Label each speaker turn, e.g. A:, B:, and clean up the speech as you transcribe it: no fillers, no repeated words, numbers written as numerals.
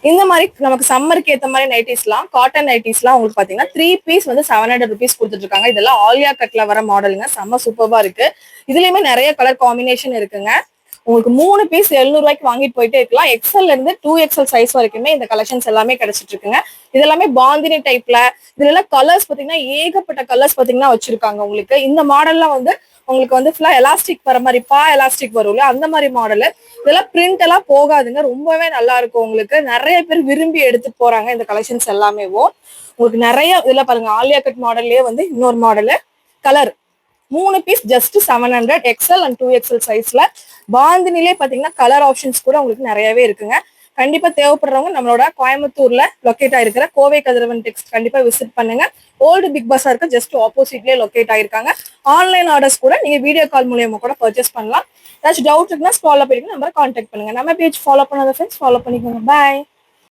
A: இந்த மாதிரி நமக்கு சம்மருக்கு ஏத்த மாதிரி நைட்டிஸ்லாம் காட்டன் நைட்டிஸ்லாம் உங்களுக்கு பாத்தீங்கன்னா 3 பீஸ் வந்து 700 rupees கொடுத்துட்டு இருக்காங்க. இதெல்லாம் ஆலியா கட்ல வர மாடலுங்க. செம்ம சூப்பர்வா இருக்கு. இதுலயுமே நிறைய கலர் காம்பினேஷன் இருக்குங்க. உங்களுக்கு 3 பீஸ் 700 ரூபாய்க்கு வாங்கிட்டு போயிட்டே இருக்கலாம். எக்ஸ்எல்ல இருந்து 2XL சைஸ் வரைக்குமே இந்த கலெக்ஷன்ஸ் எல்லாமே கிடைச்சிட்டு இருக்குங்க. இதெல்லாமே பாந்தினி டைப்ல இதுல கலர்ஸ் பாத்தீங்கன்னா ஏகப்பட்ட கலர்ஸ் பாத்தீங்கன்னா வச்சிருக்காங்க. உங்களுக்கு இந்த மாடல்லாம் வந்து உங்களுக்கு வந்து ஃபுல்லா எலாஸ்டிக் வர மாதிரி எலாஸ்டிக் வரும் இல்லையா, அந்த மாதிரி மாடல். இதெல்லாம் பிரிண்ட் எல்லாம் போகாதுங்க. ரொம்பவே நல்லா இருக்கும். உங்களுக்கு நிறைய பேர் விரும்பி எடுத்துட்டு போறாங்க இந்த கலெக்ஷன்ஸ் எல்லாமே. உங்களுக்கு நிறைய இதுல பாருங்க, ஆலியா கட் மாடல்லயே வந்து இன்னொரு model colour 3 piece just 700 XL and 2XL சைஸ்ல. பாந்தினிலே பாத்தீங்கன்னா கலர் ஆப்ஷன்ஸ் கூட உங்களுக்கு நிறையவே இருக்குங்க. கண்டிப்பா தேவைப்படுறவங்க நம்மளோட கோயம்புத்தூர்ல லொக்கேட் ஆயிருக்கிற கோவை கதிரவன் டெக்ஸ்ட் கண்டிப்பா விசிட் பண்ணுங்க. ஓல்டு பிக் பஸாருக்கு ஜஸ்ட் ஆப்போசிட்லயே லொக்கேட் ஆயிருக்காங்க. ஆன்லைன் ஆர்டர்ஸ் கூட நீங்க வீடியோ கால் மூலியமா கூட பர்ச்சேஸ் பண்ணலாம். ஏதாச்சும் டவுட் இருக்குன்னா ஃபாலோ பண்ணிட்டு நம்பரை கான்டாக்ட் பண்ணுங்க. நம்ம பேஜ் ஃபாலோ பண்ணாத ஃப்ரெண்ட்ஸ் ஃபாலோ பண்ணிக்கோங்க. பாய்.